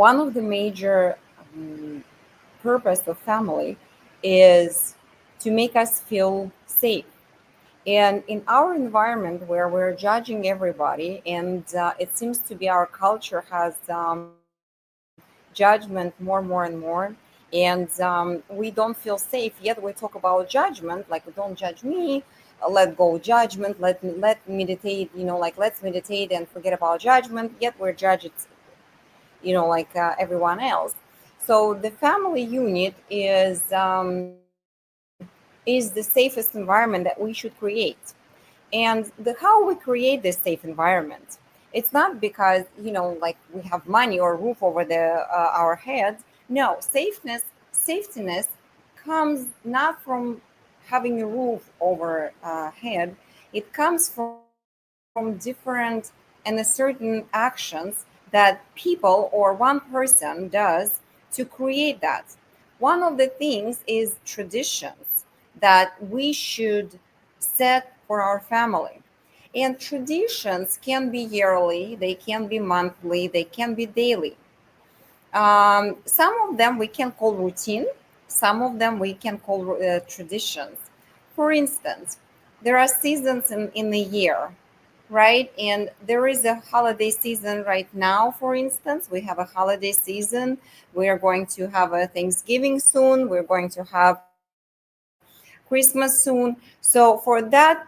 one of the major purpose of family is to make us feel safe. And in our environment where we're judging everybody, and it seems to be our culture has judgment more and more, and we don't feel safe. Yet we talk about judgment, like don't judge me, let go judgment, let meditate, like let's meditate and forget about judgment. Yet we're judged, like everyone else. So the family unit is the safest environment that we should create. And how we create this safe environment, it's not because like we have money or roof over our heads. No, safetyness comes not from having a roof over head. It comes from different and a certain actions that people or one person does to create that. One of the things is traditions that we should set for our family. And traditions can be yearly, they can be monthly, they can be daily. Some of them we can call routine, some of them we can call traditions. For instance, there are seasons in the year, right? And there is a holiday season right now, for instance. We have a holiday season. We are going to have a Thanksgiving soon. We're going to have Christmas soon. So for that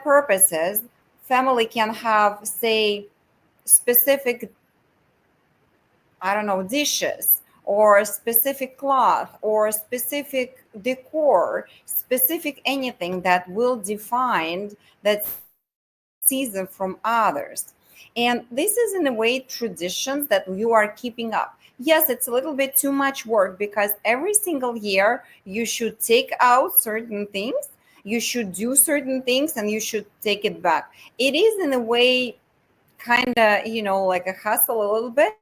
purposes, family can have, say, specific, I don't know, dishes or a specific cloth or a specific decor, specific anything that will define that season from others. And this is in a way traditions that you are keeping up. Yes, it's a little bit too much work because every single year you should take out certain things, you should do certain things, and you should take it back. It is in a way kind of, like a hustle a little bit,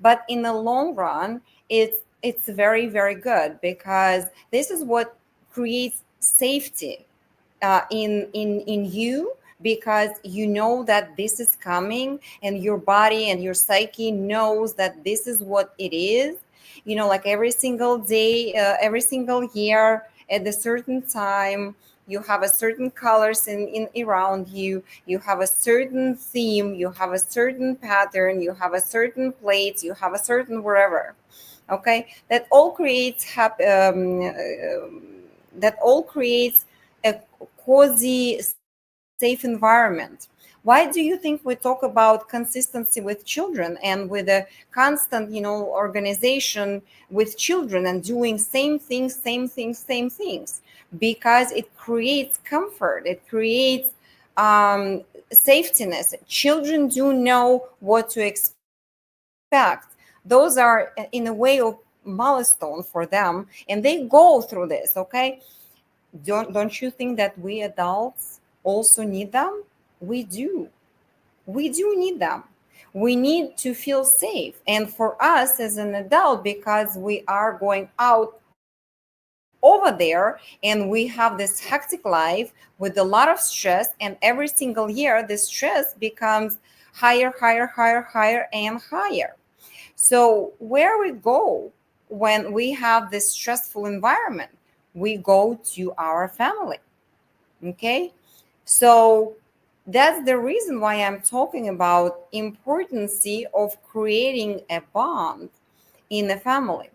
but in the long run, it's very, very good because this is what creates safety in you, because you know that this is coming and your body and your psyche knows that this is what it is. Like every single day, every single year at a certain time, you have a certain colors in around you, you have a certain theme, you have a certain pattern, you have a certain plates, you have a certain wherever. Okay, that all creates a cozy, safe environment. Why do you think we talk about consistency with children and with a constant, organization with children and doing same things? Because it creates comfort, it creates safetyness. Children do know what to expect. Those are in a way of milestone for them, and they go through this. Okay, don't you think that we adults also need them? We do. We do need them. We need to feel safe. And for us as an adult, because we are going out over there and we have this hectic life with a lot of stress, and every single year the stress becomes higher and higher. So where we go when we have this stressful environment? We go to our family. Okay, so that's the reason why I'm talking about importance of creating a bond in a family.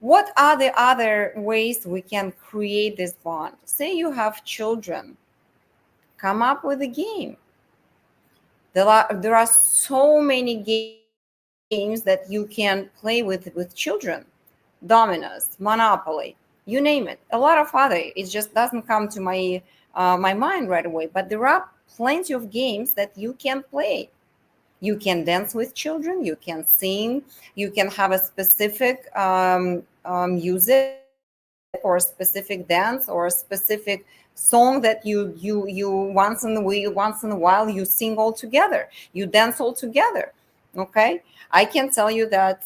What are the other ways we can create this bond? Say you have children, come up with a game. There are so many games that you can play with children. Dominoes, Monopoly, you name it. A lot of other. It just doesn't come to my mind right away. But there are plenty of games that you can play. You can dance with children. You can sing. You can have a specific music or a specific dance or a specific song that you once in a while you sing all together. You dance all together. Okay, I can tell you that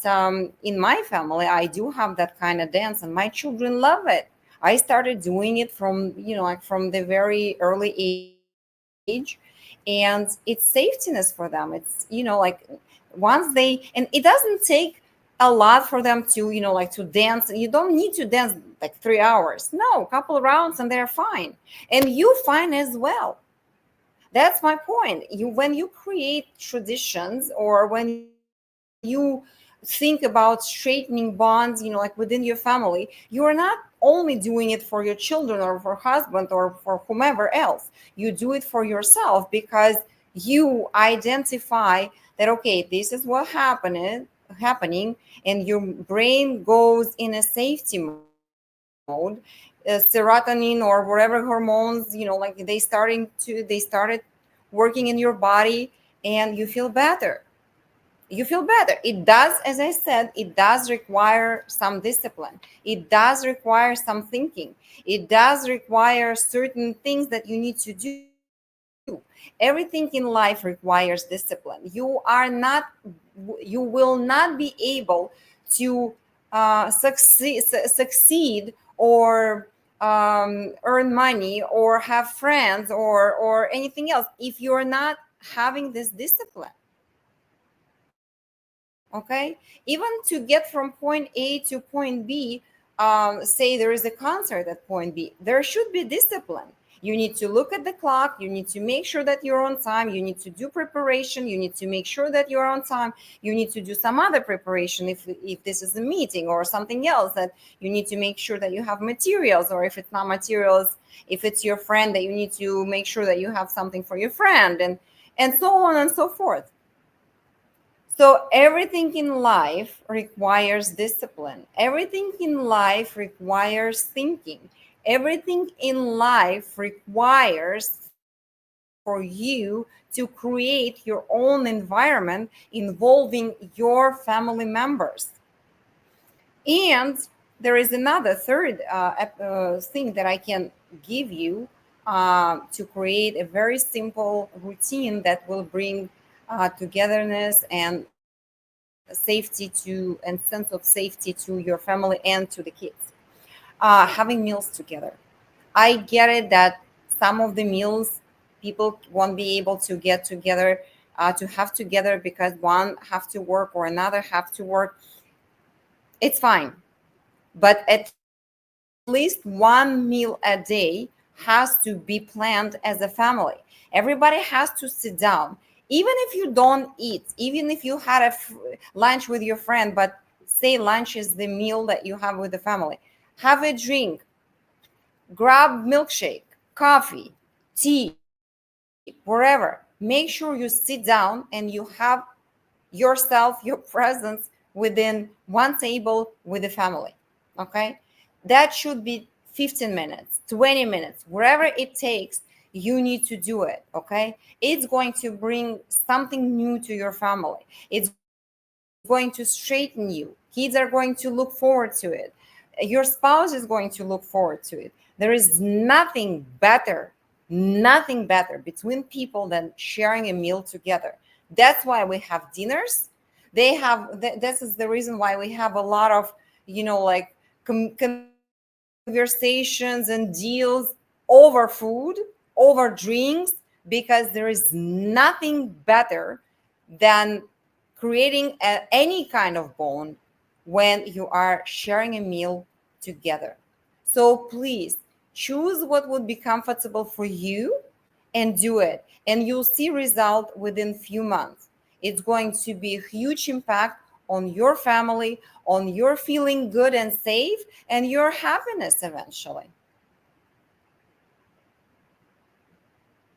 in my family I do have that kind of dance, and my children love it. I started doing it from like from the very early age, and it's safetiness for them. It's, like once they, and it doesn't take a lot for them to, like to dance. You don't need to dance like 3 hours. No, a couple of rounds and they're fine. And you fine as well. That's my point. When you create traditions, or when you think about straightening bonds, like within your family, you are not only doing it for your children or for husband or for whomever else. You do it for yourself, because you identify that, okay, this is what happening, and your brain goes in a safety mode. Serotonin or whatever hormones, like they started working in your body, and you feel better. It does, as I said, it does require some discipline. It does require some thinking. It does require certain things that you need to do. Everything in life requires discipline. You will not be able to succeed, or earn money, or have friends, or anything else, if you're not having this discipline. Okay, even to get from point A to point B, say there is a concert at point B, there should be discipline. You need to look at the clock, you need to make sure that you're on time, you need to do preparation, you need to make sure that you're on time, you need to do some other preparation if this is a meeting or something else, that you need to make sure that you have materials, or if it's not materials, if it's your friend, that you need to make sure that you have something for your friend, and so on and so forth. So everything in life requires discipline. Everything in life requires thinking. Everything in life requires for you to create your own environment involving your family members. And there is another third thing that I can give you to create a very simple routine that will bring togetherness and safety to, and sense of safety to your family and to the kids. Having meals together. I get it that some of the meals people won't be able to get together, to have together, because one have to work or another have to work. It's fine, but at least one meal a day has to be planned as a family. Everybody has to sit down. Even if you don't eat, even if you had lunch with your friend, but say lunch is the meal that you have with the family, have a drink, grab milkshake, coffee, tea, wherever. Make sure you sit down and you have yourself, your presence within one table with the family. Okay? That should be 15 minutes, 20 minutes, wherever it takes. You need to do it. Okay? It's going to bring something new to your family. It's going to straighten you. Kids are going to look forward to it. Your spouse is going to look forward to it. There is nothing better between people than sharing a meal together. That's why we have dinners. This is the reason why we have a lot of, like conversations and deals over food, over drinks, because there is nothing better than creating any kind of bond when you are sharing a meal together. So please choose what would be comfortable for you and do it. And you'll see result within few months. It's going to be a huge impact on your family, on your feeling good and safe, and your happiness eventually.